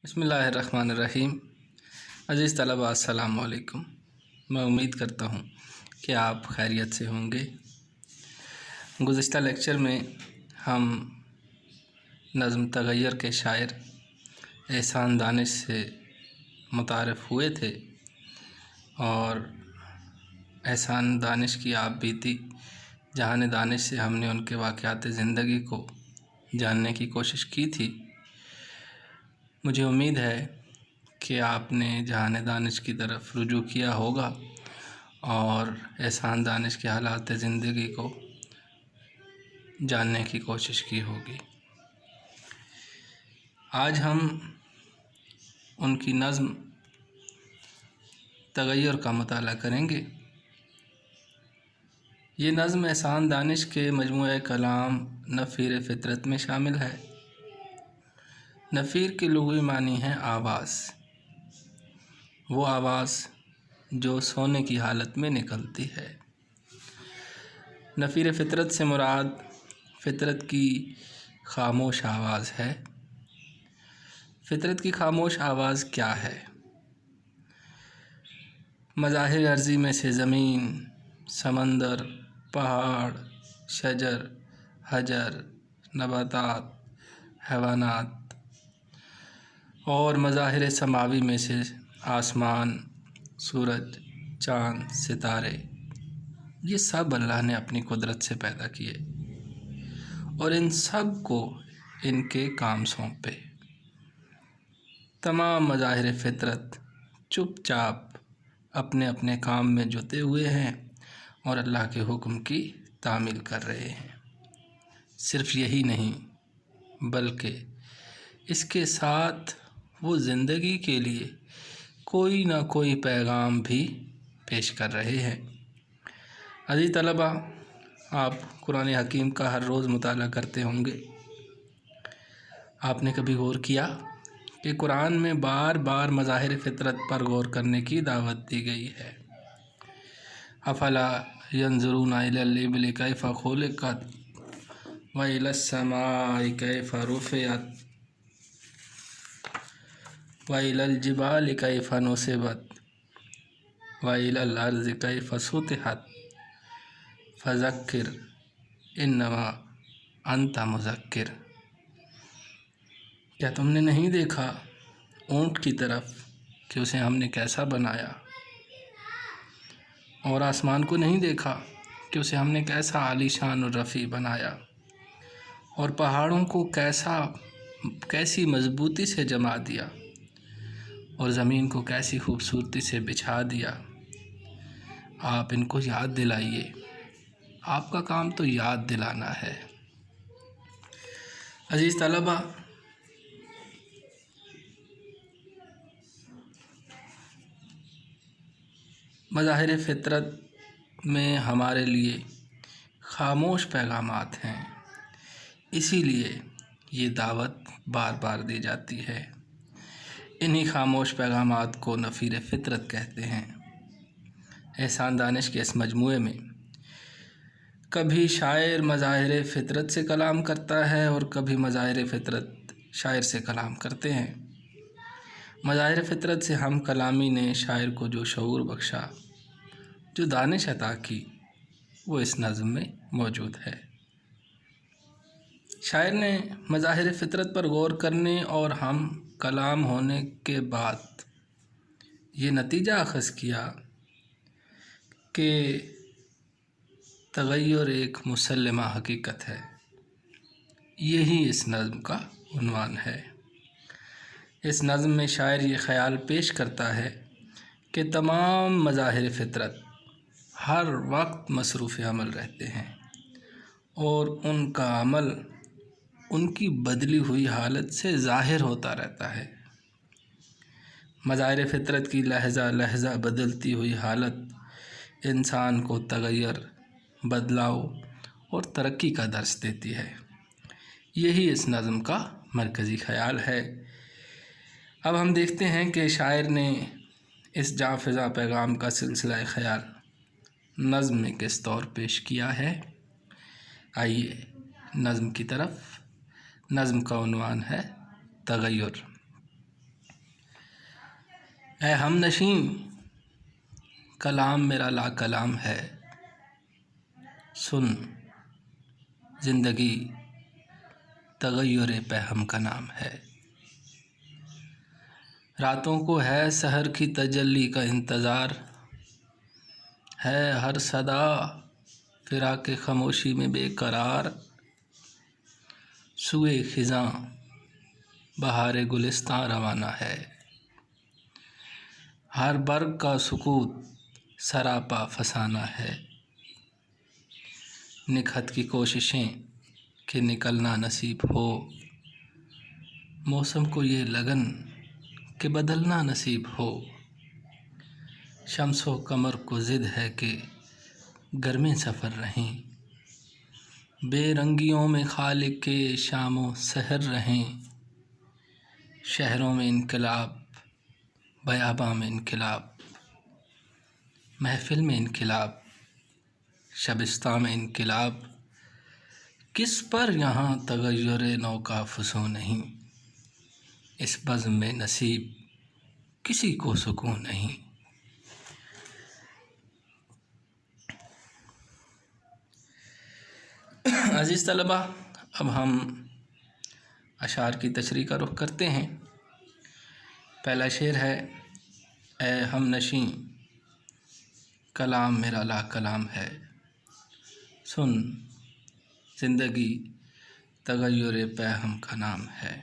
بسم اللہ الرحمن الرحیم۔ عزیز طلباء السلام علیکم۔ میں امید کرتا ہوں کہ آپ خیریت سے ہوں گے۔ گزشتہ لیکچر میں ہم نظم تغیر کے شاعر احسان دانش سے متعارف ہوئے تھے اور احسان دانش کی آپ بیتی جہان دانش سے ہم نے ان کے واقعات زندگی کو جاننے کی کوشش کی تھی۔ مجھے امید ہے کہ آپ نے جہان دانش کی طرف رجوع کیا ہوگا اور احسان دانش کے حالات زندگی کو جاننے کی کوشش کی ہوگی۔ آج ہم ان کی نظم تغیر کا مطالعہ کریں گے۔ یہ نظم احسان دانش کے مجموعہ کلام نفیر فطرت میں شامل ہے۔ نفیر کے لغوی معنی ہے آواز، وہ آواز جو سونے کی حالت میں نکلتی ہے۔ نفیر فطرت سے مراد فطرت کی خاموش آواز ہے۔ فطرت کی خاموش آواز کیا ہے؟ مظاہر ارضی میں سے زمین، سمندر، پہاڑ، شجر، حجر، نباتات، حیوانات اور مظاہر سماوی میں سے آسمان، سورج، چاند، ستارے، یہ سب اللہ نے اپنی قدرت سے پیدا کیے اور ان سب کو ان کے کام سونپے۔ تمام مظاہر فطرت چپ چاپ اپنے اپنے کام میں جتے ہوئے ہیں اور اللہ کے حکم کی تعمیل کر رہے ہیں۔ صرف یہی نہیں بلکہ اس کے ساتھ وہ زندگی کے لیے کوئی نہ کوئی پیغام بھی پیش کر رہے ہیں۔ عزیز طلباء، آپ قرآن حکیم کا ہر روز مطالعہ کرتے ہوں گے۔ آپ نے کبھی غور کیا کہ قرآن میں بار بار مظاہر فطرت پر غور کرنے کی دعوت دی گئی ہے؟ افلا ینظرون الی الابل کیف خلقت والی السماء کیف رفعت والی الجبال کیف نصبت والی الارض کیف سطحت فذکر انما انت مذکر۔ کیا تم نے نہیں دیکھا اونٹ کی طرف کہ اسے ہم نے کیسا بنایا، اور آسمان کو نہیں دیکھا کہ اسے ہم نے کیسا عالی شان اور رفیع بنایا، اور پہاڑوں کو کیسی مضبوطی سے جما دیا، اور زمین کو کیسی خوبصورتی سے بچھا دیا۔ آپ ان کو یاد دلائیے، آپ کا کام تو یاد دلانا ہے۔ عزیز طلباء، مظاہر فطرت میں ہمارے لیے خاموش پیغامات ہیں، اسی لیے یہ دعوت بار بار دی جاتی ہے۔ انہی خاموش پیغامات کو نفیر فطرت کہتے ہیں۔ احسان دانش کے اس مجموعے میں کبھی شاعر مظاہر فطرت سے کلام کرتا ہے اور کبھی مظاہر فطرت شاعر سے کلام کرتے ہیں۔ مظاہر فطرت سے ہم کلامی نے شاعر کو جو شعور بخشا، جو دانش عطا کی، وہ اس نظم میں موجود ہے۔ شاعر نے مظاہر فطرت پر غور کرنے اور ہم کلام ہونے کے بعد یہ نتیجہ اخذ کیا کہ تغیر ایک مسلمہ حقیقت ہے۔ یہی اس نظم کا عنوان ہے۔ اس نظم میں شاعر یہ خیال پیش کرتا ہے کہ تمام مظاہر فطرت ہر وقت مصروف عمل رہتے ہیں اور ان کا عمل ان کی بدلی ہوئی حالت سے ظاہر ہوتا رہتا ہے۔ مظاہر فطرت کی لحظہ لحظہ بدلتی ہوئی حالت انسان کو تغیر، بدلاؤ اور ترقی کا درس دیتی ہے۔ یہی اس نظم کا مرکزی خیال ہے۔ اب ہم دیکھتے ہیں کہ شاعر نے اس جاں فضا پیغام کا سلسلہ خیال نظم میں کس طور پیش کیا ہے۔ آئیے نظم کی طرف۔ نظم کا عنوان ہے تغیر۔ اے ہم نشیں کلام میرا لا کلام ہے، سن زندگی تغیر پہم کا نام ہے۔ راتوں کو ہے سحر کی تجلی کا انتظار، ہے ہر صدا فراق خاموشی میں بے قرار، سوئے خزاں بہار گلستاں روانہ ہے، ہر برگ کا سکوت سراپا فسانہ ہے، نکہت کی کوششیں کہ نکلنا نصیب ہو، موسم کو یہ لگن کہ بدلنا نصیب ہو، شمس و قمر کو ضد ہے کہ گرمیں سفر رہیں، بے رنگیوں میں خالق کے شام و سحر رہیں، شہروں میں انقلاب بیاباں میں انقلاب، محفل میں انقلاب شبستان میں انقلاب، کس پر یہاں تغیر نو کا فسوں نہیں، اس بزم میں نصیب کسی کو سکون نہیں۔ عزیز طلبہ، اب ہم اشعار کی تشریح کا رخ کرتے ہیں۔ پہلا شعر ہے، اے ہم نشیں کلام میرا لا کلام ہے، سن زندگی تغیر پہم کا نام ہے۔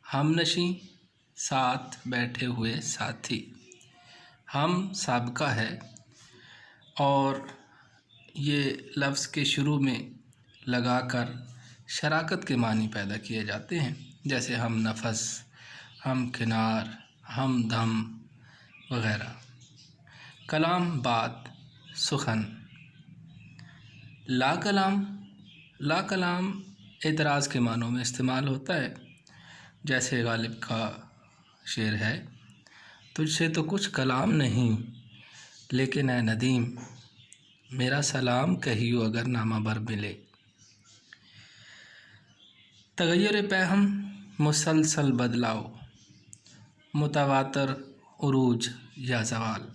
ہم نشیں ساتھ بیٹھے ہوئے ساتھی، ہم سابقہ ہے اور یہ لفظ کے شروع میں لگا کر شراکت کے معنی پیدا کیے جاتے ہیں، جیسے ہم نفس، ہم کنار، ہم دم وغیرہ۔ کلام بات، سخن۔ لا کلام، لا کلام اعتراض کے معنوں میں استعمال ہوتا ہے، جیسے غالب کا شعر ہے، تجھ سے تو کچھ کلام نہیں لیکن اے ندیم میرا سلام کہیو اگر نامہ بر ملے۔ تغیر پہم، مسلسل بدلاؤ، متواتر عروج یا زوال۔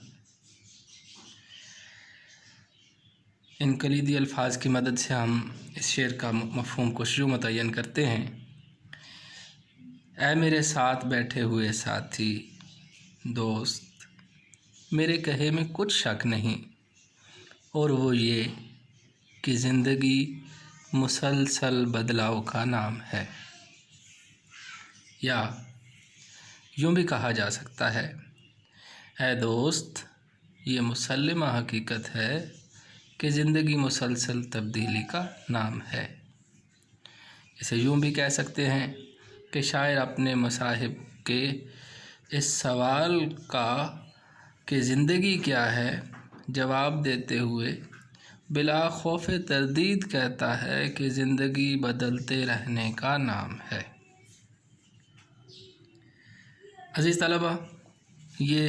ان کلیدی الفاظ کی مدد سے ہم اس شعر کا مفہوم کچھ یوں متعین کرتے ہیں، اے میرے ساتھ بیٹھے ہوئے ساتھی دوست، میرے کہے میں کچھ شک نہیں، اور وہ یہ کہ زندگی مسلسل بدلاؤ کا نام ہے۔ یا یوں بھی کہا جا سکتا ہے، اے دوست یہ مسلمہ حقیقت ہے کہ زندگی مسلسل تبدیلی کا نام ہے۔ اسے یوں بھی کہہ سکتے ہیں کہ شاعر اپنے مصاحب کے اس سوال کا کہ زندگی کیا ہے جواب دیتے ہوئے بلا خوف تردید کہتا ہے کہ زندگی بدلتے رہنے کا نام ہے۔ عزیز طلبہ، یہ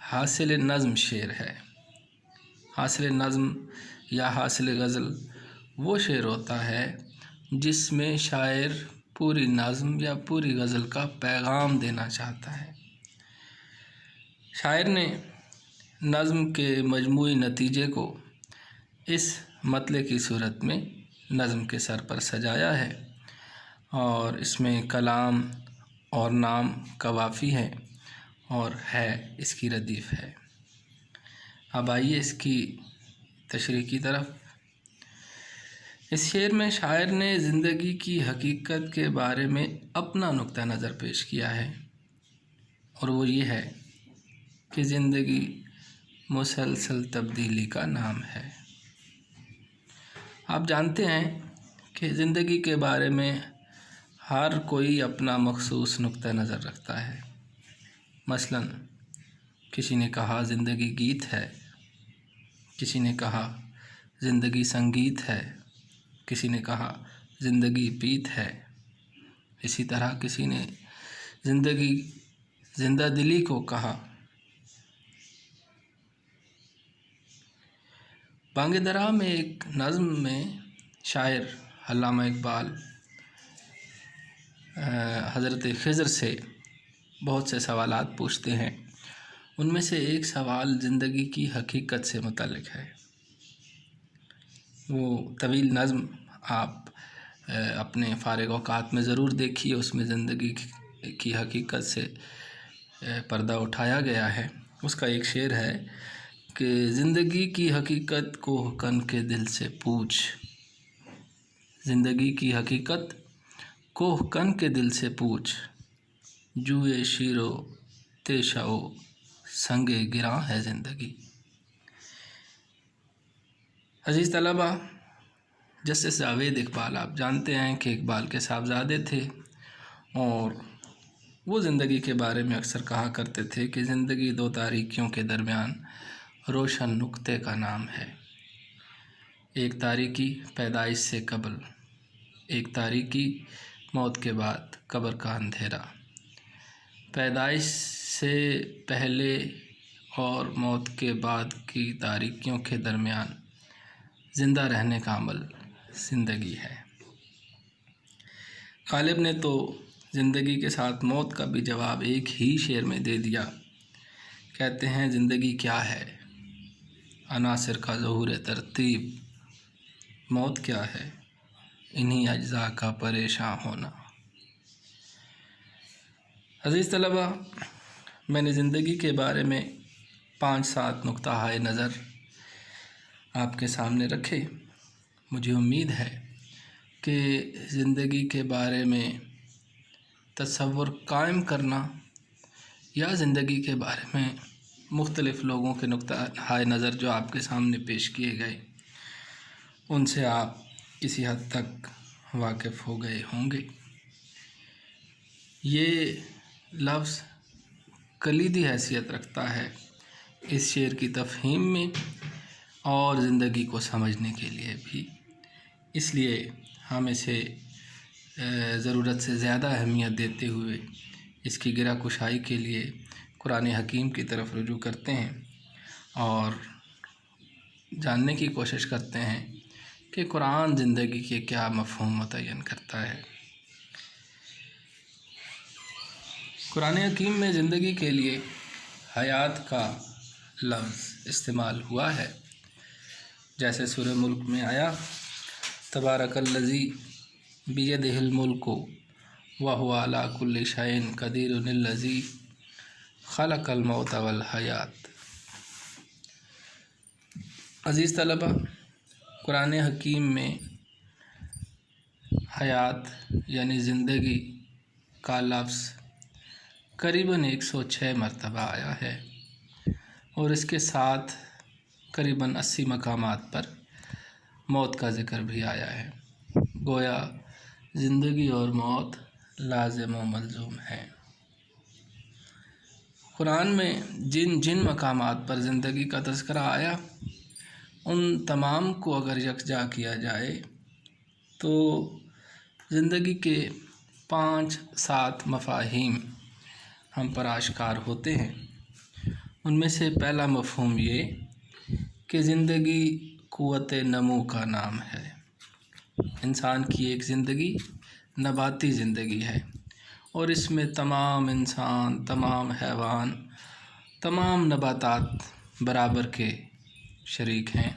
حاصل نظم شعر ہے۔ حاصل نظم یا حاصل غزل وہ شعر ہوتا ہے جس میں شاعر پوری نظم یا پوری غزل کا پیغام دینا چاہتا ہے۔ شاعر نے نظم کے مجموعی نتیجے کو اس مطلع کی صورت میں نظم کے سر پر سجایا ہے، اور اس میں کلام اور نام قوافی ہے اور ہے اس کی ردیف ہے۔ اب آئیے اس کی تشریح کی طرف۔ اس شعر میں شاعر نے زندگی کی حقیقت کے بارے میں اپنا نقطہ نظر پیش کیا ہے، اور وہ یہ ہے کہ زندگی مسلسل تبدیلی کا نام ہے۔ آپ جانتے ہیں کہ زندگی کے بارے میں ہر کوئی اپنا مخصوص نقطہ نظر رکھتا ہے۔ مثلاً کسی نے کہا زندگی گیت ہے، کسی نے کہا زندگی سنگیت ہے، کسی نے کہا زندگی پیت ہے، اسی طرح کسی نے زندگی زندہ دلی کو کہا۔ بانگ درا میں ایک نظم میں شاعر علامہ اقبال حضرت خضر سے بہت سے سوالات پوچھتے ہیں۔ ان میں سے ایک سوال زندگی کی حقیقت سے متعلق ہے۔ وہ طویل نظم آپ اپنے فارغ اوقات میں ضرور دیکھیے، اس میں زندگی کی حقیقت سے پردہ اٹھایا گیا ہے۔ اس کا ایک شعر ہے کہ زندگی کی حقیقت کوہ کن کے دل سے پوچھ، زندگی کی حقیقت کوہ کن کے دل سے پوچھ، جوئے شیر و تیشہ و سنگ گراں ہے زندگی۔ عزیز طلبہ، جسٹس جاوید اقبال آپ جانتے ہیں کہ اقبال کے صاحبزادے تھے، اور وہ زندگی کے بارے میں اکثر کہا کرتے تھے کہ زندگی دو تاریکیوں کے درمیان روشن نقطے کا نام ہے۔ ایک تاریکی پیدائش سے قبل، ایک تاریکی موت کے بعد قبر کا اندھیرا۔ پیدائش سے پہلے اور موت کے بعد کی تاریکیوں کے درمیان زندہ رہنے کا عمل زندگی ہے۔ غالب نے تو زندگی کے ساتھ موت کا بھی جواب ایک ہی شعر میں دے دیا۔ کہتے ہیں زندگی کیا ہے؟ عناصر کا ظہور ترتیب۔ موت کیا ہے؟ انہی اجزاء کا پریشاں ہونا۔ عزیز طلبہ، میں نے زندگی کے بارے میں 5-7 نقطہ نظر آپ کے سامنے رکھے۔ مجھے امید ہے کہ زندگی کے بارے میں تصور قائم کرنا یا زندگی کے بارے میں مختلف لوگوں کے نقطہ نظر جو آپ کے سامنے پیش کیے گئے، ان سے آپ کسی حد تک واقف ہو گئے ہوں گے۔ یہ لفظ کلیدی حیثیت رکھتا ہے اس شعر کی تفہیم میں اور زندگی کو سمجھنے کے لیے بھی، اس لیے ہم اسے ضرورت سے زیادہ اہمیت دیتے ہوئے اس کی گرہ کشائی کے لیے قرآن حکیم کی طرف رجوع کرتے ہیں اور جاننے کی کوشش کرتے ہیں کہ قرآن زندگی کے کیا مفہوم متعین کرتا ہے۔ قرآن حکیم میں زندگی کے لیے حیات کا لفظ استعمال ہوا ہے، جیسے سورہ ملک میں آیا تبارک الذی بیدہ الملک وہو علی کل شیء قدیر الذی خلق الموت والحیات۔ عزیز طلبہ، قرآن حکیم میں حیات یعنی زندگی کا لفظ قریباً 106 مرتبہ آیا ہے، اور اس کے ساتھ قریباً 80 مقامات پر موت کا ذکر بھی آیا ہے۔ گویا زندگی اور موت لازم و ملزوم ہیں۔ قرآن میں جن جن مقامات پر زندگی کا تذکرہ آیا، ان تمام کو اگر یکجا کیا جائے تو زندگی کے 5-7 مفاہیم ہم پر آشکار ہوتے ہیں۔ ان میں سے پہلا مفہوم یہ کہ زندگی قوت نمو کا نام ہے۔ انسان کی ایک زندگی نباتی زندگی ہے، اور اس میں تمام انسان، تمام حیوان، تمام نباتات برابر کے شریک ہیں۔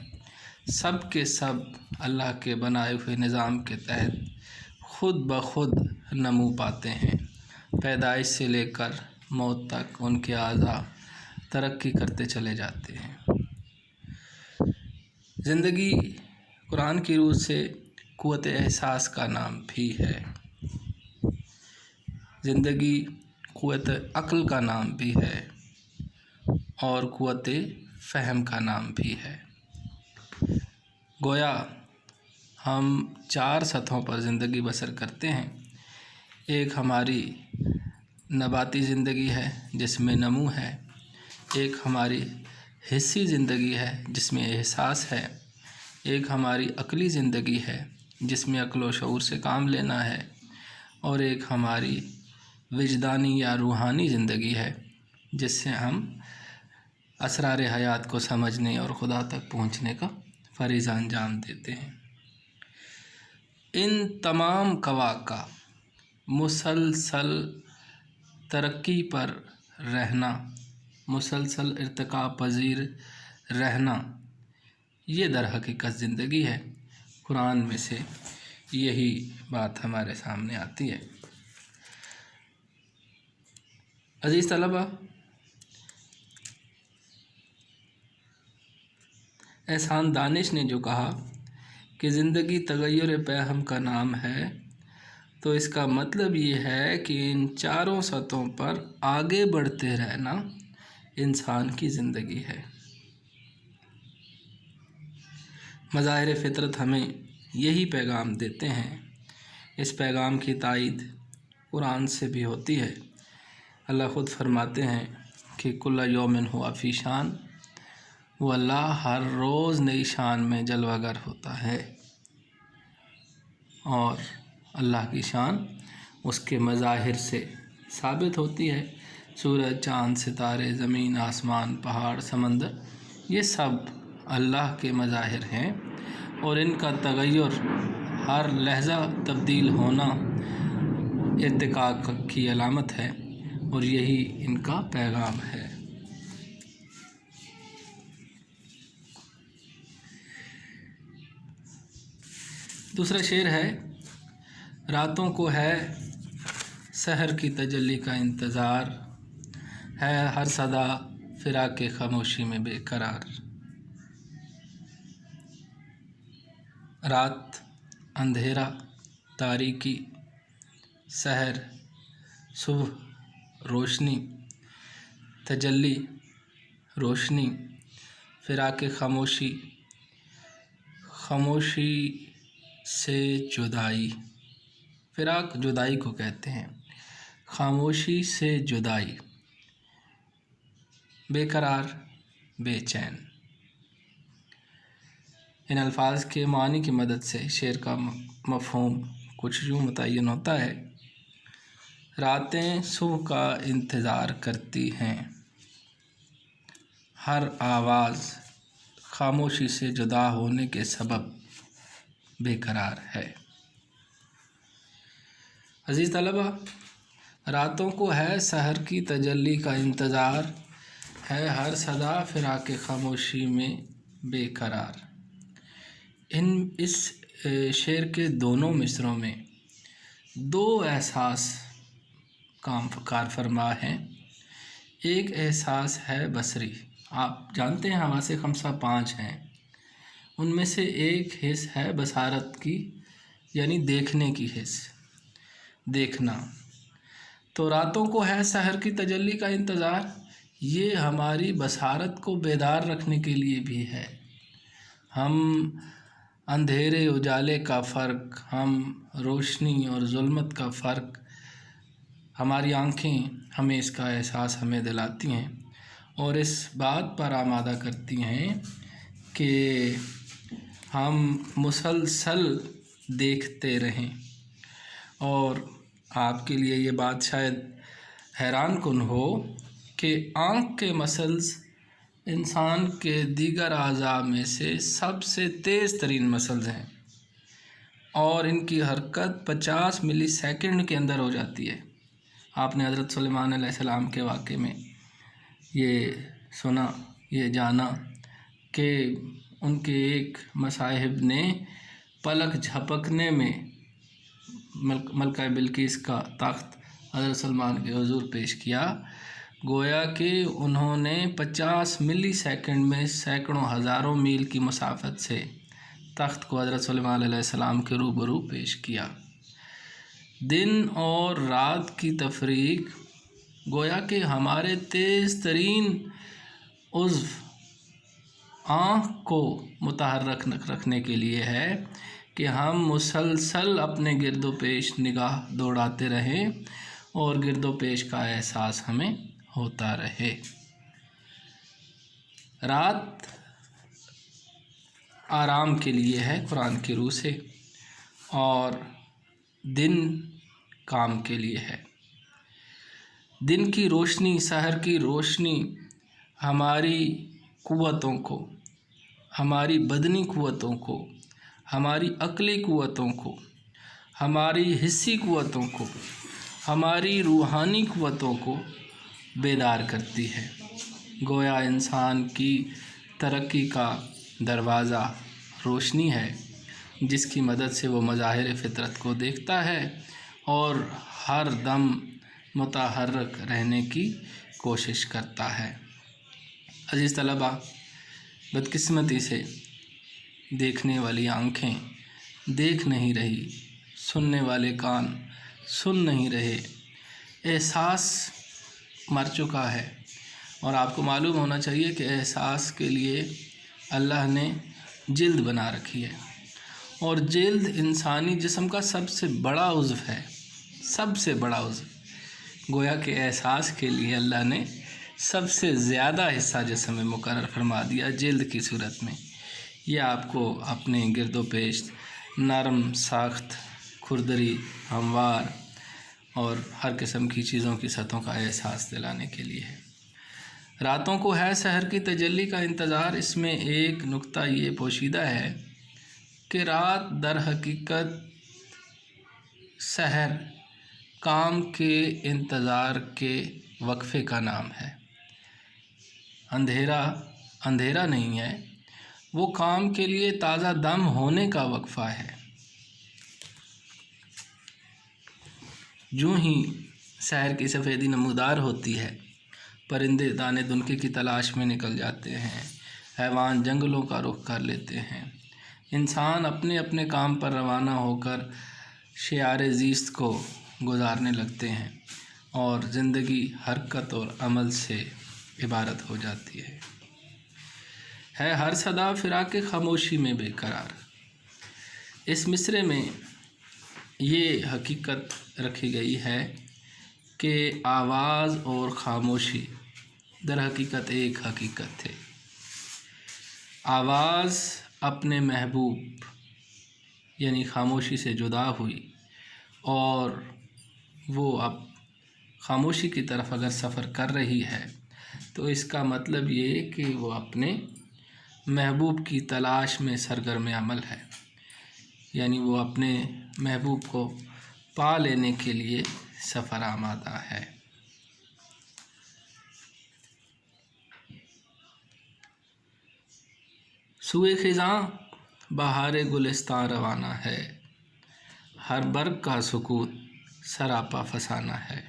سب کے سب اللہ کے بنائے ہوئے نظام کے تحت خود بخود نمو پاتے ہیں۔ پیدائش سے لے کر موت تک ان کے اعضاء ترقی کرتے چلے جاتے ہیں۔ زندگی قرآن کی روح سے قوت احساس کا نام بھی ہے۔ زندگی قوت عقل کا نام بھی ہے اور قوت فہم کا نام بھی ہے۔ گویا ہم 4 سطحوں پر زندگی بسر کرتے ہیں۔ ایک ہماری نباتی زندگی ہے جس میں نمو ہے، ایک ہماری حسی زندگی ہے جس میں احساس ہے، ایک ہماری عقلی زندگی ہے جس میں عقل و شعور سے کام لینا ہے، اور ایک ہماری وجدانی یا روحانی زندگی ہے جس سے ہم اسرار حیات کو سمجھنے اور خدا تک پہنچنے کا فریضہ انجام دیتے ہیں۔ ان تمام قوا کا مسلسل ترقی پر رہنا، مسلسل ارتقاء پذیر رہنا، یہ در حقیقت زندگی ہے۔ قرآن میں سے یہی بات ہمارے سامنے آتی ہے۔ عزیز طلبہ، احسان دانش نے جو کہا کہ زندگی تغیر پیہم کا نام ہے، تو اس کا مطلب یہ ہے کہ ان چاروں سطحوں پر آگے بڑھتے رہنا انسان کی زندگی ہے۔ مظاہر فطرت ہمیں یہی پیغام دیتے ہیں۔ اس پیغام کی تائید قرآن سے بھی ہوتی ہے۔ اللہ خود فرماتے ہیں کہ کل یوم ہوا فی شان، وہ اللہ ہر روز نئی شان میں جلوہ گر ہوتا ہے، اور اللہ کی شان اس کے مظاہر سے ثابت ہوتی ہے۔ سورج، چاند، ستارے، زمین، آسمان، پہاڑ، سمندر، یہ سب اللہ کے مظاہر ہیں، اور ان کا تغیر، ہر لحظہ تبدیل ہونا ارتقاء کی علامت ہے، اور یہی ان کا پیغام ہے۔ دوسرا شعر ہے، راتوں کو ہے سحر کی تجلی کا انتظار، ہے ہر صدا فراق خاموشی میں بے قرار۔ رات، اندھیرا، تاریکی، سحر، صبح، روشنی، تجلی، روشنی، فراق خاموشی، خاموشی سے جدائی۔ فراق جدائی کو کہتے ہیں، خاموشی سے جدائی، بے قرار، بے چین۔ ان الفاظ کے معنی کی مدد سے شعر کا مفہوم کچھ یوں متعین ہوتا ہے۔ راتیں صبح کا انتظار کرتی ہیں، ہر آواز خاموشی سے جدا ہونے کے سبب بے قرار ہے۔ عزیز طلبہ، راتوں کو ہے سحر کی تجلی کا انتظار، ہے ہر صدا فراق خاموشی میں بے قرار۔ اس شعر کے دونوں مصرعوں میں دو احساس کار فرما ہیں۔ ایک احساس ہے بصری، آپ جانتے ہیں حواس خمسہ 5 ہیں، ان میں سے ایک حس ہے بصارت کی، یعنی دیکھنے کی حس، دیکھنا۔ تو راتوں کو ہے سحر کی تجلی کا انتظار، یہ ہماری بصارت کو بیدار رکھنے کے لیے بھی ہے۔ ہم اندھیرے اجالے کا فرق، ہم روشنی اور ظلمت کا فرق، ہماری آنکھیں ہمیں اس کا احساس ہمیں دلاتی ہیں، اور اس بات پر آمادہ کرتی ہیں کہ ہم مسلسل دیکھتے رہیں۔ اور آپ کے لیے یہ بات شاید حیران کن ہو کہ آنکھ کے مسلز انسان کے دیگر اعضاء میں سے سب سے تیز ترین مسلز ہیں، اور ان کی حرکت 50 ملی سیکنڈ کے اندر ہو جاتی ہے۔ آپ نے حضرت سلیمان علیہ السلام کے واقعے میں یہ سنا، یہ جانا کہ ان کے ایک مصاحب نے پلک جھپکنے میں ملکہ بلقیس کا تخت حضرت سلیمان کے حضور پیش کیا، گویا کہ انہوں نے 50 ملی سیکنڈ میں سینکڑوں ہزاروں میل کی مسافت سے تخت کو حضرت سلیمان علیہ السلام کے روبرو پیش کیا۔ دن اور رات کی تفریق گویا کہ ہمارے تیز ترین عضو آنکھ کو متحرک رکھنے کے لیے ہے کہ ہم مسلسل اپنے گرد و پیش نگاہ دوڑاتے رہیں، اور گرد و پیش کا احساس ہمیں ہوتا رہے۔ رات آرام کے لیے ہے قرآن کی روح سے، اور دن کام کے لیے ہے۔ دن کی روشنی، سحر کی روشنی ہماری قوتوں کو، ہماری بدنی قوتوں کو، ہماری عقلی قوتوں کو، ہماری حسی قوتوں کو، ہماری روحانی قوتوں کو بیدار کرتی ہے۔ گویا انسان کی ترقی کا دروازہ روشنی ہے، جس کی مدد سے وہ مظاہر فطرت کو دیکھتا ہے اور ہر دم متحرک رہنے کی کوشش کرتا ہے۔ عزیز طلباء، بدقسمتی سے دیکھنے والی آنکھیں دیکھ نہیں رہی، سننے والے کان سن نہیں رہے، احساس مر چکا ہے۔ اور آپ کو معلوم ہونا چاہیے کہ احساس کے لیے اللہ نے جلد بنا رکھی ہے، اور جلد انسانی جسم کا سب سے بڑا عضو ہے، سب سے بڑا عضو۔ گویا کہ احساس کے لیے اللہ نے سب سے زیادہ حصہ جسم میں مقرر فرما دیا جلد کی صورت میں۔ یہ آپ کو اپنے گرد و پیش نرم ساخت، کھردری، ہموار اور ہر قسم کی چیزوں کی سطحوں کا احساس دلانے کے لیے ہے۔ راتوں کو ہے سحر کی تجلی کا انتظار۔ اس میں ایک نکتہ یہ پوشیدہ ہے کہ رات در حقیقت سحر کام کے انتظار کے وقفے کا نام ہے۔ اندھیرا نہیں ہے، وہ کام کے لیے تازہ دم ہونے کا وقفہ ہے۔ جوں ہی سحر کی سفیدی نمودار ہوتی ہے، پرندے دانے دنکے کی تلاش میں نکل جاتے ہیں، حیوان جنگلوں کا رخ کر لیتے ہیں، انسان اپنے اپنے کام پر روانہ ہو کر شعار زیست کو گزارنے لگتے ہیں، اور زندگی حرکت اور عمل سے عبارت ہو جاتی ہے۔ ہر صدا فراق خاموشی میں بے قرار۔ اس مصرعے میں یہ حقیقت رکھی گئی ہے کہ آواز اور خاموشی در حقیقت ایک حقیقت ہے۔ آواز اپنے محبوب یعنی خاموشی سے جدا ہوئی، اور وہ اب خاموشی کی طرف اگر سفر کر رہی ہے تو اس کا مطلب یہ کہ وہ اپنے محبوب کی تلاش میں سرگرم عمل ہے، یعنی وہ اپنے محبوب کو پا لینے کے لیے سفر آمادہ ہے۔ سوئے خزاں بہار گلستاں روانہ ہے، ہر برگ کا سکوت سراپا فسانہ ہے۔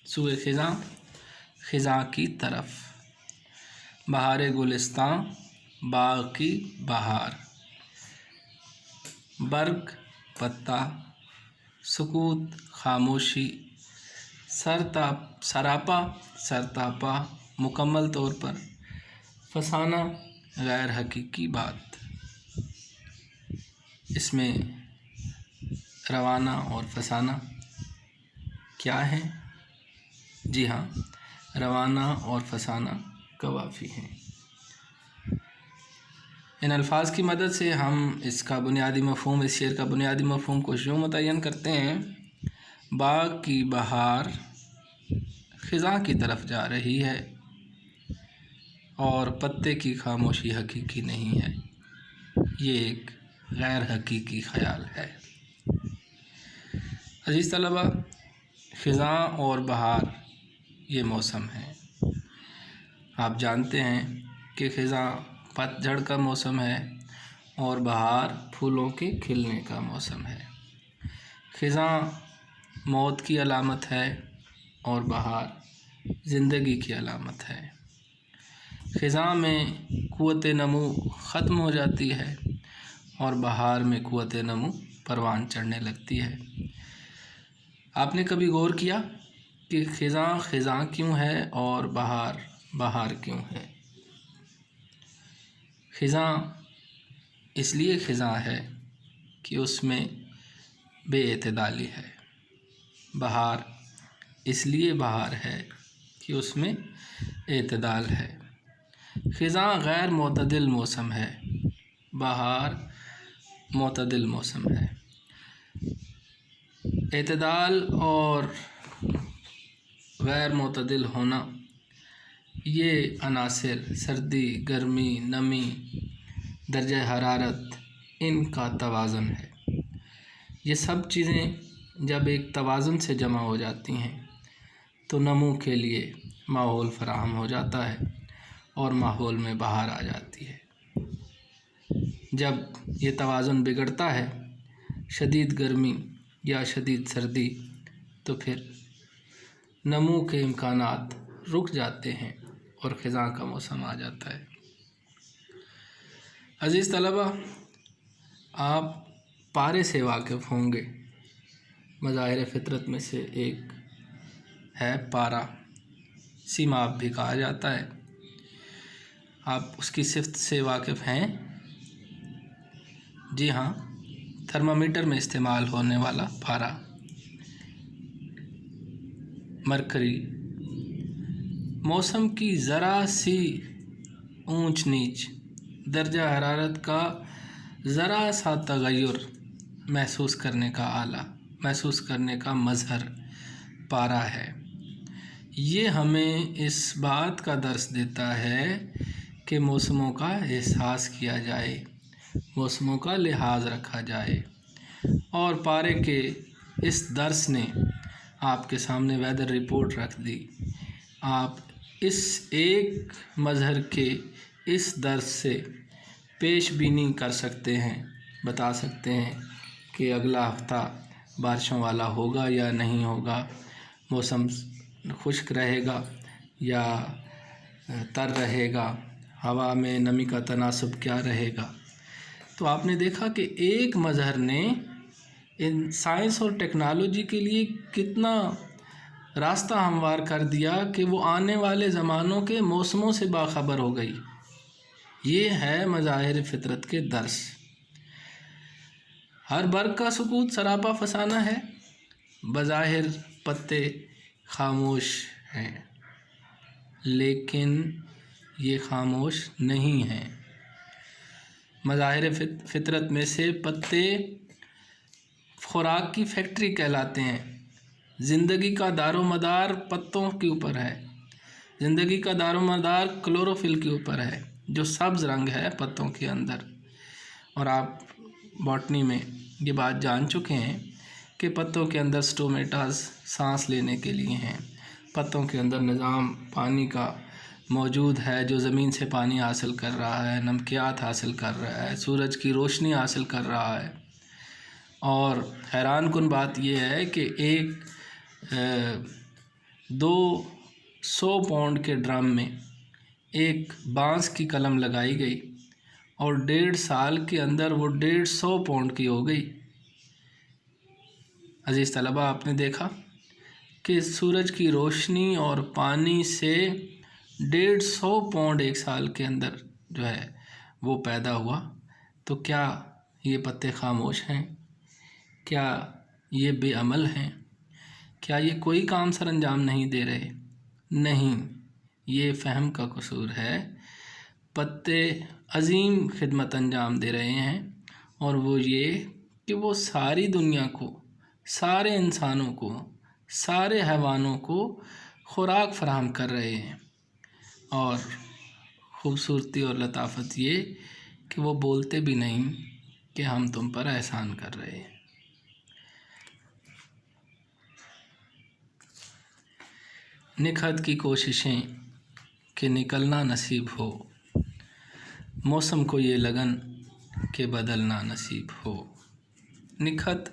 سوئے خزاں، خزاں کی طرف، بہار گلستاں باغ کی بہار، برگ پتا، سکوت خاموشی، سراپا مکمل طور پر، فسانہ غیر حقیقی بات۔ اس میں روانہ اور فسانہ کیا ہے؟ جی ہاں، روانہ اور فسانہ قوافی ہیں۔ ان الفاظ کی مدد سے ہم اس کا بنیادی مفہوم، اس شعر کا بنیادی مفہوم کو یوں متعین کرتے ہیں: باغ کی بہار خزاں کی طرف جا رہی ہے، اور پتے کی خاموشی حقیقی نہیں ہے، یہ ایک غیر حقیقی خیال ہے۔ عزیز طلباء، خزاں اور بہار یہ موسم ہے۔ آپ جانتے ہیں کہ خزاں پت جھڑ کا موسم ہے اور بہار پھولوں کے کھلنے کا موسم ہے۔ خزاں موت کی علامت ہے اور بہار زندگی کی علامت ہے۔ خزاں میں قوت نمو ختم ہو جاتی ہے اور بہار میں قوت نمو پروان چڑھنے لگتی ہے۔ آپ نے کبھی غور کیا کہ خزاں خزاں کیوں ہے اور بہار بہار کیوں ہے؟ خزاں اس لیے خزاں ہے کہ اس میں بے اعتدالی ہے، بہار اس لیے بہار ہے کہ اس میں اعتدال ہے۔ خزاں غیر معتدل موسم ہے، بہار معتدل موسم ہے۔ اعتدال اور غیر معتدل ہونا، یہ عناصر سردی، گرمی، نمی، درجہ حرارت، ان کا توازن ہے۔ یہ سب چیزیں جب ایک توازن سے جمع ہو جاتی ہیں تو نمو کے لیے ماحول فراہم ہو جاتا ہے اور ماحول میں بہار آ جاتی ہے۔ جب یہ توازن بگڑتا ہے، شدید گرمی یا شدید سردی، تو پھر نمو کے امکانات رک جاتے ہیں اور خزاں کا موسم آ جاتا ہے۔ عزیز طلبہ، آپ پارے سے واقف ہوں گے۔ مظاہر فطرت میں سے ایک ہے پارا، سیماب بھی کہا جاتا ہے۔ آپ اس کی صفت سے واقف ہیں؟ جی ہاں، تھرمامیٹر میں استعمال ہونے والا پارا مرکری موسم کی ذرا سی اونچ نیچ، درجہ حرارت کا ذرا سا تغیر محسوس کرنے کا آلہ، محسوس کرنے کا مظہر پارا ہے۔ یہ ہمیں اس بات کا درس دیتا ہے کہ موسموں کا احساس کیا جائے، موسموں کا لحاظ رکھا جائے، اور پارے کے اس درس نے آپ کے سامنے ویدر رپورٹ رکھ دی۔ آپ اس ایک مظہر کے اس درس سے پیش بینی کر سکتے ہیں، بتا سکتے ہیں کہ اگلا ہفتہ بارشوں والا ہوگا یا نہیں ہوگا، موسم خشک رہے گا یا تر رہے گا، ہوا میں نمی کا تناسب کیا رہے گا۔ تو آپ نے دیکھا کہ ایک مظہر نے ان سائنس اور ٹیکنالوجی کے لیے کتنا راستہ ہموار کر دیا کہ وہ آنے والے زمانوں کے موسموں سے باخبر ہو گئی۔ یہ ہے مظاہر فطرت کے درس۔ ہر برگ کا سکوت سراپا فسانہ ہے، بظاہر پتے خاموش ہیں، لیکن یہ خاموش نہیں ہیں۔ مظاہر فطرت میں سے پتے خوراک کی فیکٹری کہلاتے ہیں۔ زندگی کا دار و مدار پتوں کے اوپر ہے، زندگی کا دار و مدار کلوروفل کے اوپر ہے، جو سبز رنگ ہے پتوں کے اندر۔ اور آپ باٹنی میں یہ بات جان چکے ہیں کہ پتوں کے اندر سٹومیٹاز سانس لینے کے لیے ہیں، پتوں کے اندر نظام پانی کا موجود ہے جو زمین سے پانی حاصل کر رہا ہے، نمکیات حاصل کر رہا ہے، سورج کی روشنی حاصل کر رہا ہے۔ اور حیران کن بات یہ ہے کہ ایک 200 پاؤنڈ کے ڈرم میں ایک بانس کی کلم لگائی گئی اور 1.5 سال کے اندر وہ 150 پاؤنڈ کی ہو گئی۔ عزیز طلبہ، آپ نے دیکھا کہ سورج کی روشنی اور پانی سے 150 پاؤنڈ ایک سال کے اندر جو ہے وہ پیدا ہوا۔ تو کیا یہ پتے خاموش ہیں؟ کیا یہ بے عمل ہیں؟ کیا یہ کوئی کام سر انجام نہیں دے رہے؟ نہیں، یہ فہم کا قصور ہے۔ پتے عظیم خدمت انجام دے رہے ہیں، اور وہ یہ کہ وہ ساری دنیا کو، سارے انسانوں کو، سارے حیوانوں کو خوراک فراہم کر رہے ہیں۔ اور خوبصورتی اور لطافت یہ کہ وہ بولتے بھی نہیں کہ ہم تم پر احسان کر رہے ہیں۔ نکہت کی کوششیں کہ نکلنا نصیب ہو، موسم کو یہ لگن کہ بدلنا نصیب ہو۔ نکہت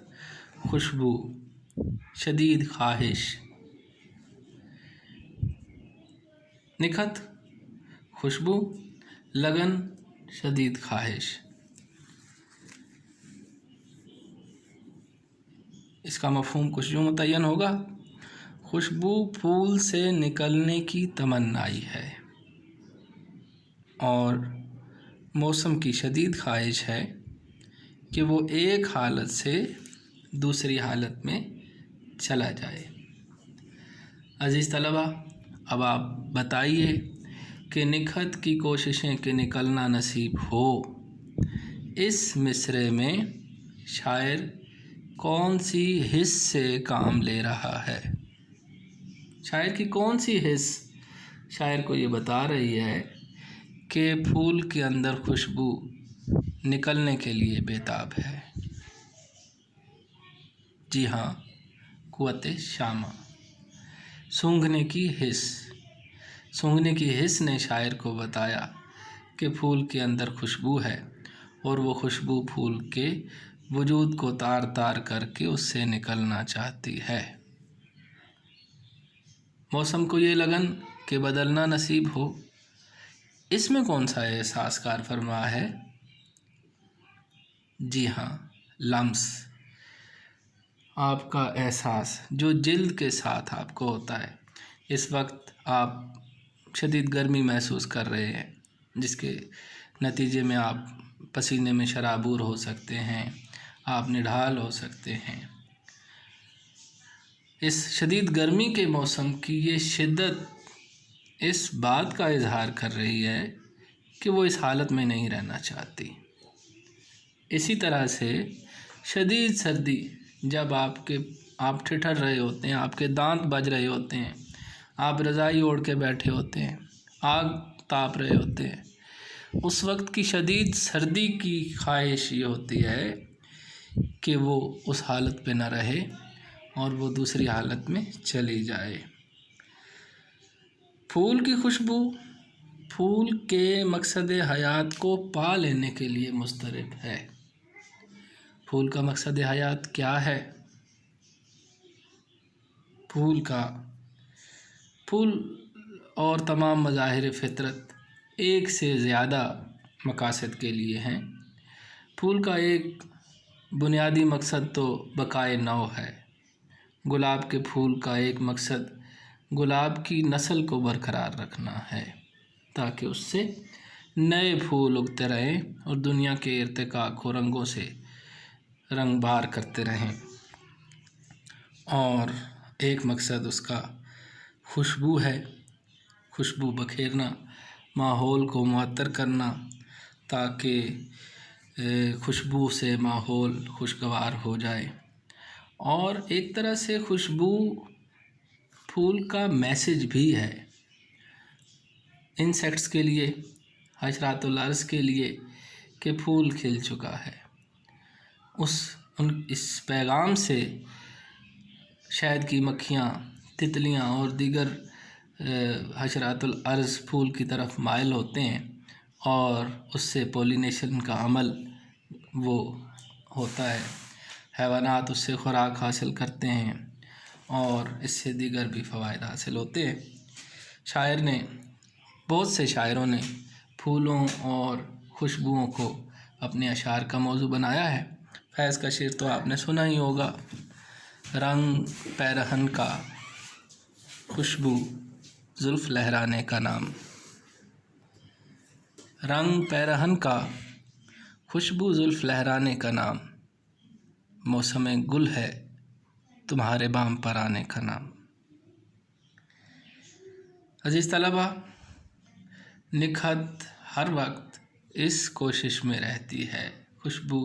خوشبو، شدید خواہش، نکہت خوشبو، لگن، شدید خواہش۔ اس کا مفہوم کچھ یوں متعین ہوگا: خوشبو پھول سے نکلنے کی تمنائی ہے، اور موسم کی شدید خواہش ہے کہ وہ ایک حالت سے دوسری حالت میں چلا جائے۔ عزیز طلبہ، اب آپ بتائیے کہ نکہت کی کوششیں کہ نکلنا نصیب ہو، اس مصرعے میں شاعر کون سی حس سے کام لے رہا ہے؟ شاعر کی کون سی حس شاعر کو یہ بتا رہی ہے کہ پھول کے اندر خوشبو نکلنے کے لیے بے تاب ہے؟ جی ہاں، قوت شامہ۔ سونگھنے کی حس۔ سونگھنے کی حس نے شاعر کو بتایا کہ پھول کے اندر خوشبو ہے اور وہ خوشبو پھول کے وجود کو تار تار کر کے اس سے نکلنا چاہتی ہے۔ موسم کو یہ لگن کہ بدلنا نصیب ہو، اس میں کون سا احساس کار فرما ہے؟ جی ہاں، لمس۔ آپ کا احساس جو جلد کے ساتھ آپ کو ہوتا ہے۔ اس وقت آپ شدید گرمی محسوس کر رہے ہیں، جس کے نتیجے میں آپ پسینے میں شرابور ہو سکتے ہیں، آپ نڈھال ہو سکتے ہیں۔ اس شدید گرمی کے موسم کی یہ شدت اس بات کا اظہار کر رہی ہے کہ وہ اس حالت میں نہیں رہنا چاہتی۔ اسی طرح سے شدید سردی، جب آپ ٹھٹھر رہے ہوتے ہیں، آپ کے دانت بج رہے ہوتے ہیں، آپ رضائی اوڑھ کے بیٹھے ہوتے ہیں، آگ تاپ رہے ہوتے ہیں، اس وقت کی شدید سردی کی خواہش یہ ہوتی ہے کہ وہ اس حالت پہ نہ رہے اور وہ دوسری حالت میں چلی جائے۔ پھول کی خوشبو پھول کے مقصد حیات کو پا لینے کے لیے مضطرب ہے۔ پھول کا مقصد حیات کیا ہے؟ پھول اور تمام مظاہر فطرت ایک سے زیادہ مقاصد کے لیے ہیں۔ پھول کا ایک بنیادی مقصد تو بقائے نو ہے۔ گلاب کے پھول کا ایک مقصد گلاب کی نسل کو برقرار رکھنا ہے، تاکہ اس سے نئے پھول اگتے رہیں اور دنیا کے ارتقاء کو رنگوں سے رنگ بار کرتے رہیں۔ اور ایک مقصد اس کا خوشبو ہے، خوشبو بکھیرنا، ماحول کو معطر کرنا، تاکہ خوشبو سے ماحول خوشگوار ہو جائے۔ اور ایک طرح سے خوشبو پھول کا میسج بھی ہے انسیکٹس کے لیے، حشرات الارض کے لیے، کہ پھول کھل چکا ہے۔ اس پیغام سے شہد کی مکھیاں، تتلیاں اور دیگر حشرات الارض پھول کی طرف مائل ہوتے ہیں اور اس سے پولینیشن کا عمل وہ ہوتا ہے۔ حیوانات اس سے خوراک حاصل کرتے ہیں اور اس سے دیگر بھی فوائد حاصل ہوتے ہیں۔ بہت سے شاعروں نے پھولوں اور خوشبوؤں کو اپنے اشعار کا موضوع بنایا ہے۔ فیض کا شعر تو آپ نے سنا ہی ہوگا: رنگ پیرہن کا خوشبو زلف لہرانے کا نام۔ رنگ پیرہن کا خوشبو زلف لہرانے کا نام، موسم گل ہے تمہارے بام پر آنے کا نام۔ عزیز طلبہ، نکہت ہر وقت اس کوشش میں رہتی ہے، خوشبو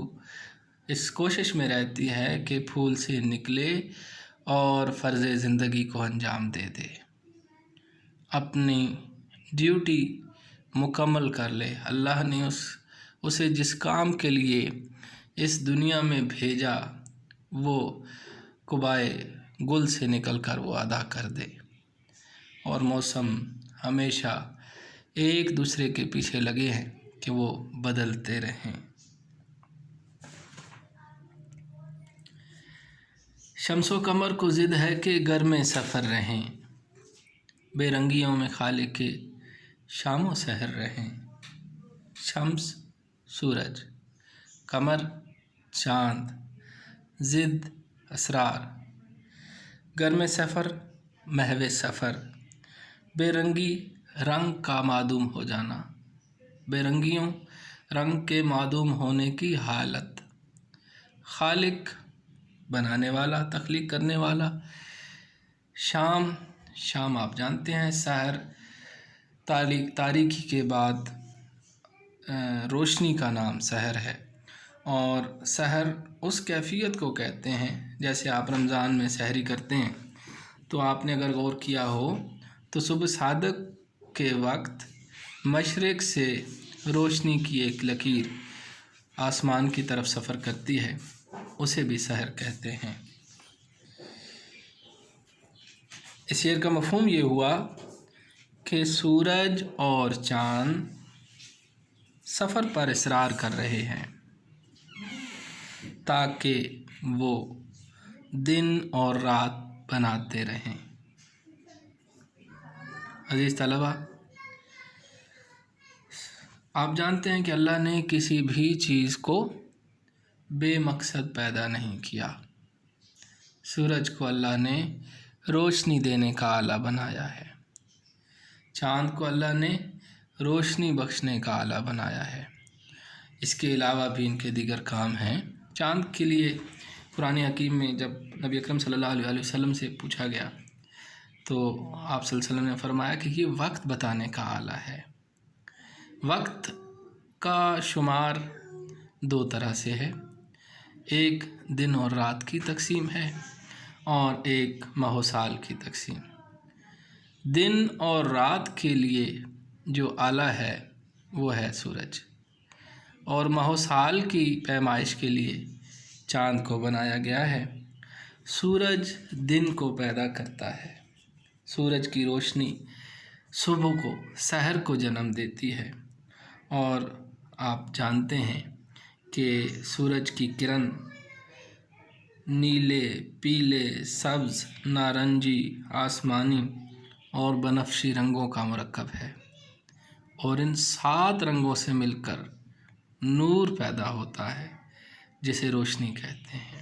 اس کوشش میں رہتی ہے کہ پھول سے نکلے اور فرض زندگی کو انجام دے دے، اپنی ڈیوٹی مکمل کر لے۔ اللہ نے اسے جس کام کے لیے اس دنیا میں بھیجا، وہ قبائے گل سے نکل کر وہ ادا کر دے، اور موسم ہمیشہ ایک دوسرے کے پیچھے لگے ہیں کہ وہ بدلتے رہیں۔ شمس و قمر کو ضد ہے کہ گرم سفر رہیں، بے رنگیوں میں خالق کے شام و سحر رہیں۔ شمس سورج، قمر چاند، ضد اسرار، گرم سفر محو سفر، بے رنگی رنگ کا معدوم ہو جانا، بے رنگیوں رنگ کے معدوم ہونے کی حالت۔ خالق بنانے والا، تخلیق کرنے والا۔ شام آپ جانتے ہیں، سحر تاریکی کے بعد روشنی کا نام سحر ہے، اور سحر اس کیفیت کو کہتے ہیں جیسے آپ رمضان میں سحری کرتے ہیں، تو آپ نے اگر غور کیا ہو تو صبح صادق کے وقت مشرق سے روشنی کی ایک لکیر آسمان کی طرف سفر کرتی ہے، اسے بھی سحر کہتے ہیں۔ اس شعر کا مفہوم یہ ہوا کہ سورج اور چاند سفر پر اصرار کر رہے ہیں تاکہ وہ دن اور رات بناتے رہیں۔ عزیز طلبہ، آپ جانتے ہیں کہ اللہ نے کسی بھی چیز کو بے مقصد پیدا نہیں کیا۔ سورج کو اللہ نے روشنی دینے کا آلہ بنایا ہے، چاند کو اللہ نے روشنی بخشنے کا آلہ بنایا ہے۔ اس کے علاوہ بھی ان کے دیگر کام ہیں۔ چاند کے لیے قرآن حکیم میں جب نبی اکرم صلی اللہ علیہ وسلم سے پوچھا گیا تو آپ صلی اللہ علیہ وسلم نے فرمایا کہ یہ وقت بتانے کا آلہ ہے۔ وقت کا شمار دو طرح سے ہے، ایک دن اور رات کی تقسیم ہے اور ایک ماہ و سال کی تقسیم۔ دن اور رات کے لیے جو آلہ ہے وہ ہے سورج، اور ماہ و سال کی پیمائش کے لیے چاند کو بنایا گیا ہے۔ سورج دن کو پیدا کرتا ہے، سورج کی روشنی صبح کو، سحر کو جنم دیتی ہے، اور آپ جانتے ہیں کہ سورج کی کرن نیلے، پیلے، سبز، نارنجی، آسمانی اور بنفشی رنگوں کا مرکب ہے، اور ان 7 رنگوں سے مل کر نور پیدا ہوتا ہے جسے روشنی کہتے ہیں۔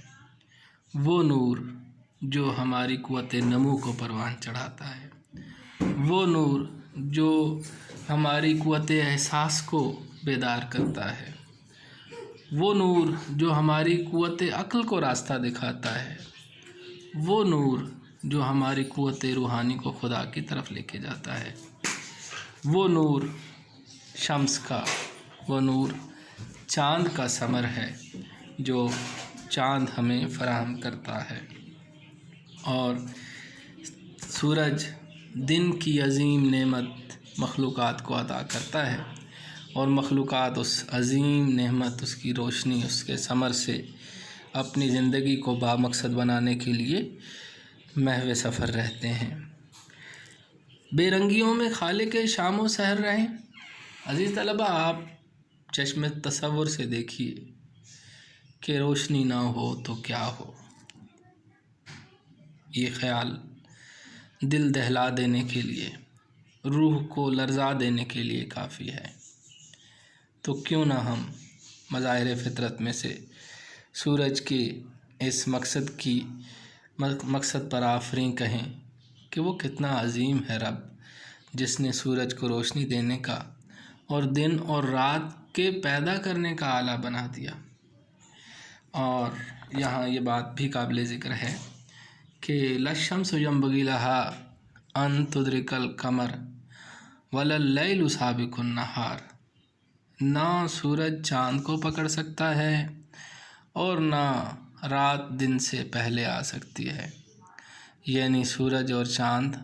وہ نور جو ہماری قوت نمو کو پروان چڑھاتا ہے، وہ نور جو ہماری قوت احساس کو بیدار کرتا ہے، وہ نور جو ہماری قوت عقل کو راستہ دکھاتا ہے، وہ نور جو ہماری قوت روحانی کو خدا کی طرف لے کے جاتا ہے، وہ نور شمس کا، وہ نور چاند کا ثمر ہے جو چاند ہمیں فراہم کرتا ہے۔ اور سورج دن کی عظیم نعمت مخلوقات کو عطا کرتا ہے، اور مخلوقات اس عظیم نعمت، اس کی روشنی، اس کے ثمر سے اپنی زندگی کو بامقصد بنانے کے لیے محو سفر رہتے ہیں۔ بے رنگیوں میں خالق شام و سحر رہیں۔ عزیز طلبہ، آپ چشم تصور سے دیکھیے کہ روشنی نہ ہو تو کیا ہو۔ یہ خیال دل دہلا دینے کے لیے، روح کو لرزا دینے کے لیے کافی ہے۔ تو کیوں نہ ہم مظاہر فطرت میں سے سورج کے اس مقصد پر آفرین کہیں کہ وہ کتنا عظیم ہے رب، جس نے سورج کو روشنی دینے کا اور دن اور رات کے پیدا کرنے کا آلہ بنا دیا۔ اور یہاں یہ بات بھی قابل ذکر ہے کہ لا الشمس ينبغي لها ان تدرك القمر ولا الليل سابق النهار۔ نہ سورج چاند کو پکڑ سکتا ہے اور نہ رات دن سے پہلے آ سکتی ہے، یعنی سورج اور چاند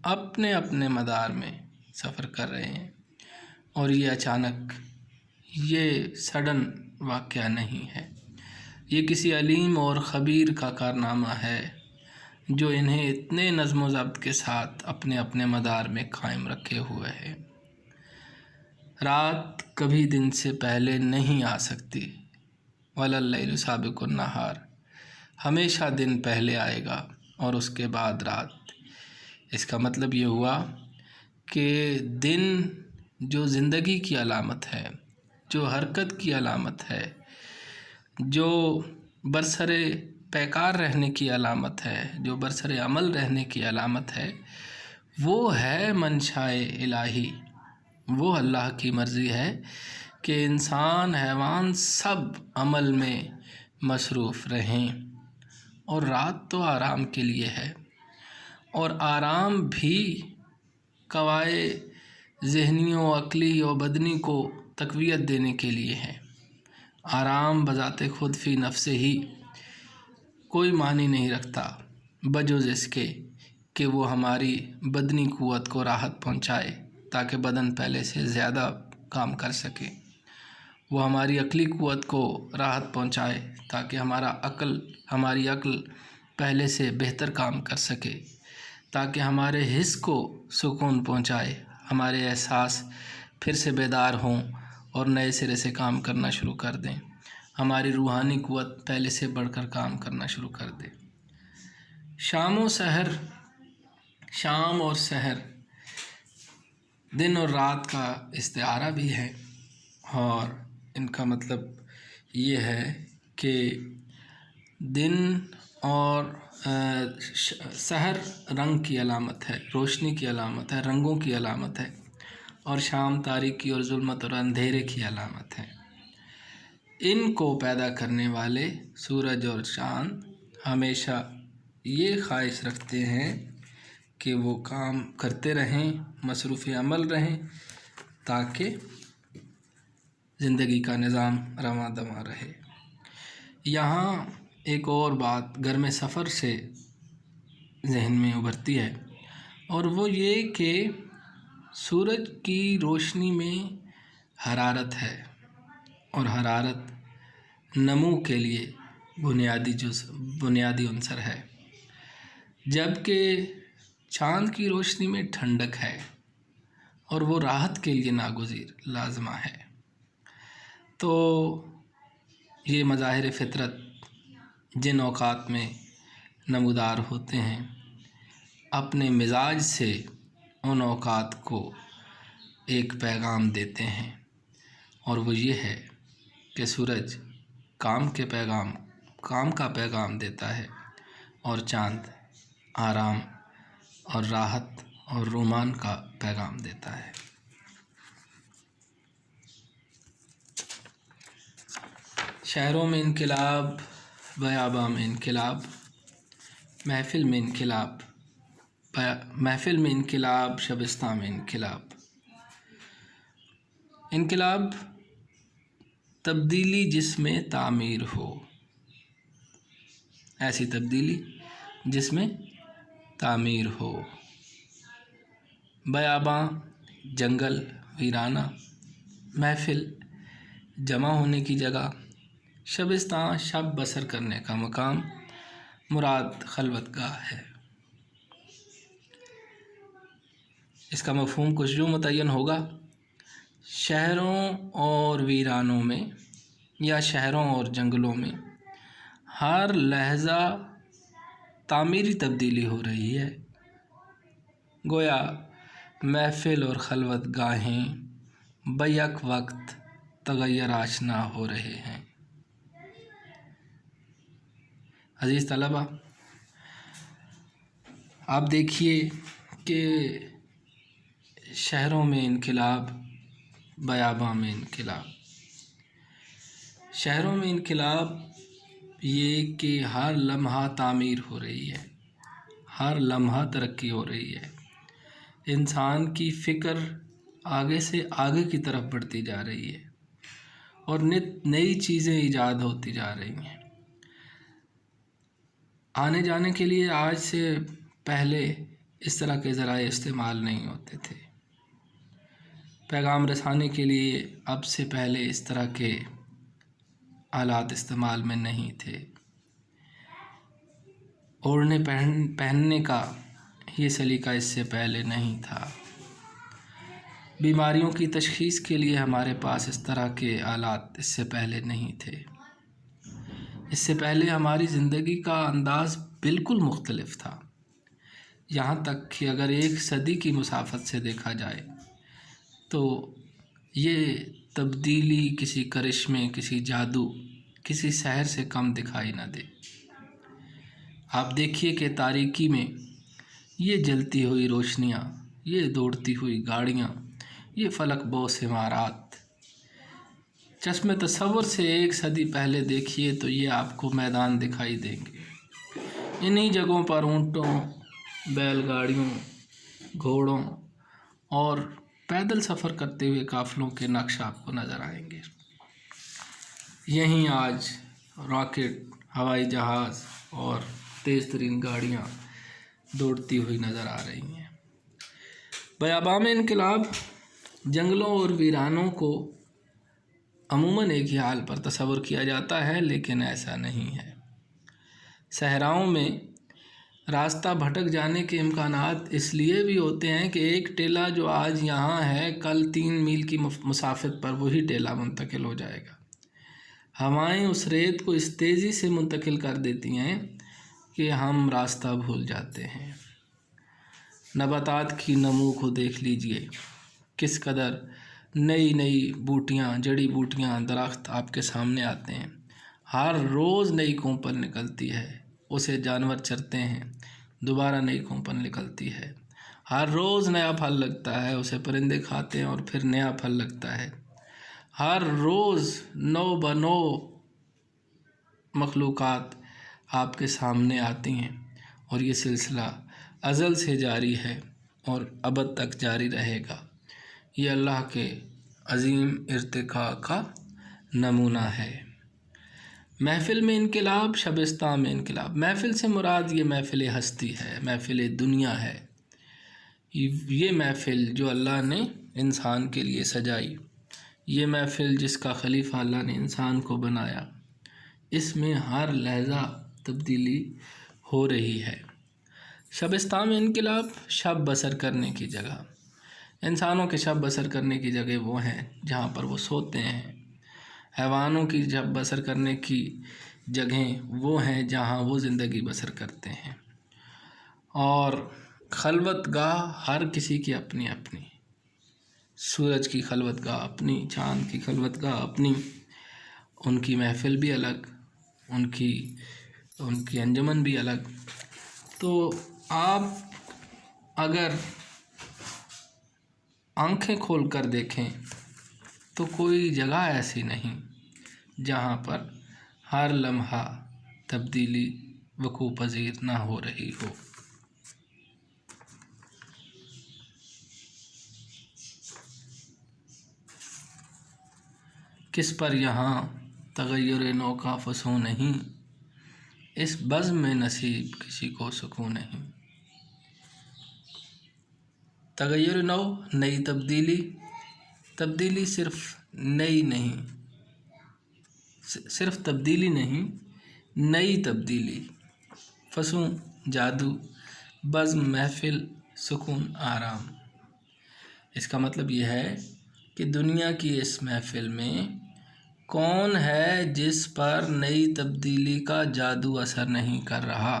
اپنے اپنے مدار میں سفر کر رہے ہیں، اور یہ اچانک، یہ سڈن واقعہ نہیں ہے، یہ کسی علیم اور خبیر کا کارنامہ ہے جو انہیں اتنے نظم و ضبط کے ساتھ اپنے اپنے مدار میں قائم رکھے ہوئے ہے۔ رات کبھی دن سے پہلے نہیں آ سکتی، وَلَا اللَّيْلُ سَابِقُ النَّهَارِ، ہمیشہ دن پہلے آئے گا اور اس کے بعد رات۔ اس کا مطلب یہ ہوا کہ دن جو زندگی کی علامت ہے، جو حرکت کی علامت ہے، جو برسر پیکار رہنے کی علامت ہے، جو برسر عمل رہنے کی علامت ہے، وہ ہے منشائے الہی، وہ اللہ کی مرضی ہے کہ انسان، حیوان سب عمل میں مصروف رہیں، اور رات تو آرام کے لیے ہے، اور آرام بھی قوائے ذہنی و عقلی و بدنی کو تقویت دینے کے لیے ہے۔ آرام بذات خود فی نفس ہی کوئی معنی نہیں رکھتا بجز اس کے کہ وہ ہماری بدنی قوت کو راحت پہنچائے تاکہ بدن پہلے سے زیادہ کام کر سکے، وہ ہماری عقلی قوت کو راحت پہنچائے تاکہ ہماری عقل پہلے سے بہتر کام کر سکے، تاکہ ہمارے حس کو سکون پہنچائے، ہمارے احساس پھر سے بیدار ہوں اور نئے سرے سے کام کرنا شروع کر دیں، ہماری روحانی قوت پہلے سے بڑھ کر کام کرنا شروع کر دے۔ شام اور سحر دن اور رات کا استعارہ بھی ہے، اور ان کا مطلب یہ ہے کہ دن اور سحر رنگ کی علامت ہے، روشنی کی علامت ہے، رنگوں کی علامت ہے، اور شام تاریکی اور ظلمت اور اندھیرے کی علامت ہے۔ ان کو پیدا کرنے والے سورج اور چاند ہمیشہ یہ خواہش رکھتے ہیں کہ وہ کام کرتے رہیں، مصروف عمل رہیں، تاکہ زندگی کا نظام رواں دواں رہے۔ یہاں ایک اور بات گرم سفر سے ذہن میں ابھرتی ہے، اور وہ یہ کہ سورج کی روشنی میں حرارت ہے، اور حرارت نمو کے لیے بنیادی عنصر ہے، جبکہ چاند کی روشنی میں ٹھنڈک ہے، اور وہ راحت کے لیے ناگزیر لازمہ ہے۔ تو یہ مظاہر فطرت جن اوقات میں نمودار ہوتے ہیں، اپنے مزاج سے ان اوقات کو ایک پیغام دیتے ہیں، اور وہ یہ ہے کہ سورج کام کا پیغام دیتا ہے، اور چاند آرام اور راحت اور رومان کا پیغام دیتا ہے۔ شہروں میں انقلاب، بیاباں میں انقلاب، محفل میں انقلاب، شبستان میں انقلاب۔ انقلاب تبدیلی جس میں تعمیر ہو، ایسی تبدیلی جس میں تعمیر ہو۔ بیاباں جنگل ویرانہ، محفل جمع ہونے کی جگہ، شبستان شب بسر کرنے کا مقام، مراد خلوت گاہ ہے۔ اس کا مفہوم کچھ یوں متعین ہوگا: شہروں اور ویرانوں میں یا شہروں اور جنگلوں میں ہر لحظہ تعمیری تبدیلی ہو رہی ہے، گویا محفل اور خلوت گاہیں بیک وقت تغیر آشنا ہو رہے ہیں۔ عزیز طلبہ، آپ دیکھیے کہ شہروں میں انقلاب، بیاباں میں انقلاب۔ شہروں میں انقلاب یہ کہ ہر لمحہ تعمیر ہو رہی ہے، ہر لمحہ ترقی ہو رہی ہے، انسان کی فکر آگے سے آگے کی طرف بڑھتی جا رہی ہے، اور نئی چیزیں ایجاد ہوتی جا رہی ہیں۔ آنے جانے کے لیے آج سے پہلے اس طرح کے ذرائع استعمال نہیں ہوتے تھے، پیغام رسانے کے لیے اب سے پہلے اس طرح کے آلات استعمال میں نہیں تھے، اوڑھنے پہننے کا یہ سلیقہ اس سے پہلے نہیں تھا، بیماریوں کی تشخیص کے لیے ہمارے پاس اس طرح کے آلات اس سے پہلے نہیں تھے۔ اس سے پہلے ہماری زندگی کا انداز بالکل مختلف تھا، یہاں تک کہ اگر 1 صدی کی مسافت سے دیکھا جائے تو یہ تبدیلی کسی کرشمے، کسی جادو، کسی سحر سے کم دکھائی نہ دے۔ آپ دیکھیے کہ تاریکی میں یہ جلتی ہوئی روشنیاں، یہ دوڑتی ہوئی گاڑیاں، یہ فلک بوس عمارات، چشم تصور سے 1 صدی پہلے دیکھیے تو یہ آپ کو میدان دکھائی دیں گے۔ انہی جگہوں پر اونٹوں، بیل گاڑیوں، گھوڑوں اور پیدل سفر کرتے ہوئے قافلوں کے نقش آپ کو نظر آئیں گے۔ یہیں آج راکٹ، ہوائی جہاز اور تیز ترین گاڑیاں دوڑتی ہوئی نظر آ رہی ہیں۔ بیاباں میں انقلاب جنگلوں اور ویرانوں کو عموماً ایک ہی حال پر تصور کیا جاتا ہے، لیکن ایسا نہیں ہے۔ صحراؤں میں راستہ بھٹک جانے کے امکانات اس لیے بھی ہوتے ہیں کہ ایک ٹیلا جو آج یہاں ہے کل 3 میل کی مسافت پر وہی ٹیلا منتقل ہو جائے گا۔ ہوائیں اس ریت کو اس تیزی سے منتقل کر دیتی ہیں کہ ہم راستہ بھول جاتے ہیں۔ نباتات کی نمو کو دیکھ لیجئے، کس قدر نئی نئی بوٹیاں، جڑی بوٹیاں، درخت آپ کے سامنے آتے ہیں۔ ہر روز نئی کونپل نکلتی ہے، اسے جانور چرتے ہیں، دوبارہ نئی کونپل نکلتی ہے۔ ہر روز نیا پھل لگتا ہے، اسے پرندے کھاتے ہیں اور پھر نیا پھل لگتا ہے۔ ہر روز نو بنو مخلوقات آپ کے سامنے آتی ہیں اور یہ سلسلہ ازل سے جاری ہے اور ابد تک جاری رہے گا۔ یہ اللہ کے عظیم ارتقاء کا نمونہ ہے۔ محفل میں انقلاب، شبستان میں انقلاب۔ محفل سے مراد یہ محفل ہستی ہے، محفل دنیا ہے۔ یہ محفل جو اللہ نے انسان کے لیے سجائی، یہ محفل جس کا خلیفہ اللہ نے انسان کو بنایا، اس میں ہر لحظہ تبدیلی ہو رہی ہے۔ شبستان میں انقلاب، شب بسر کرنے کی جگہ۔ انسانوں کے شب بسر کرنے کی جگہ وہ ہیں جہاں پر وہ سوتے ہیں۔ حیوانوں کی شب بسر کرنے کی جگہیں وہ ہیں جہاں وہ زندگی بسر کرتے ہیں۔ اور خلوت گاہ ہر کسی کی اپنی اپنی، سورج کی خلوت گاہ اپنی، چاند کی خلوت گاہ اپنی، ان کی محفل بھی الگ، ان کی انجمن بھی الگ۔ تو آپ اگر آنکھیں کھول کر دیکھیں تو کوئی جگہ ایسی نہیں جہاں پر ہر لمحہ تبدیلی وقوع پذیر نہ ہو رہی ہو۔ کس پر یہاں تغیر نو کا فسوں نہیں، اس بزم میں نصیب کسی کو سکون نہیں۔ تغیر نو، نئی تبدیلی۔ تبدیلی صرف نئی نہیں، صرف تبدیلی نہیں، نئی تبدیلی۔ فسوں، جادو، بزم، محفل، سکون، آرام۔ اس کا مطلب یہ ہے کہ دنیا کی اس محفل میں کون ہے جس پر نئی تبدیلی کا جادو اثر نہیں کر رہا؟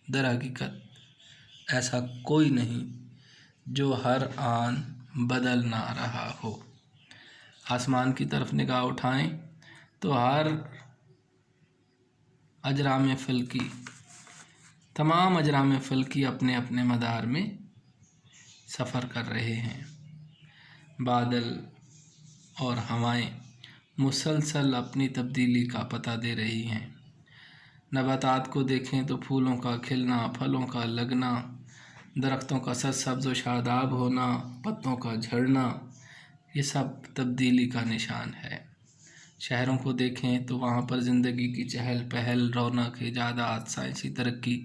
در حقیقت ایسا کوئی نہیں جو ہر آن بدل نہ رہا ہو۔ آسمان کی طرف نگاہ اٹھائیں تو ہر اجرام فلکی، تمام اجرام فلکی اپنے اپنے مدار میں سفر کر رہے ہیں۔ بادل اور ہوائیں مسلسل اپنی تبدیلی کا پتہ دے رہی ہیں۔ نباتات کو دیکھیں تو پھولوں کا کھلنا، پھلوں کا لگنا، درختوں کا سرسبز و شاداب ہونا، پتوں کا جھڑنا، یہ سب تبدیلی کا نشان ہے۔ شہروں کو دیکھیں تو وہاں پر زندگی کی چہل پہل، رونق، ایجادات، سائنسی ترقی،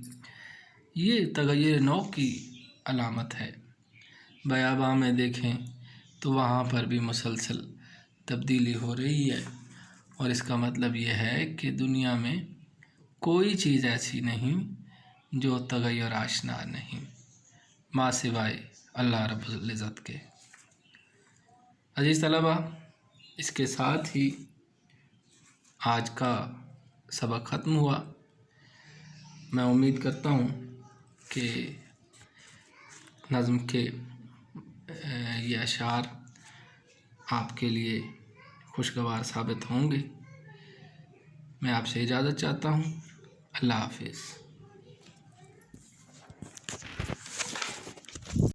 یہ تغیر نو کی علامت ہے۔ بیاباں میں دیکھیں تو وہاں پر بھی مسلسل تبدیلی ہو رہی ہے، اور اس کا مطلب یہ ہے کہ دنیا میں کوئی چیز ایسی نہیں جو تغیر آشنا نہیں، ما سوائے اللہ رب العزت کے۔ عزیز طلبہ، اس کے ساتھ ہی آج کا سبق ختم ہوا۔ میں امید کرتا ہوں کہ نظم کے یہ اشعار آپ کے لیے خوشگوار ثابت ہوں گے۔ میں آپ سے اجازت چاہتا ہوں۔ اللہ حافظ۔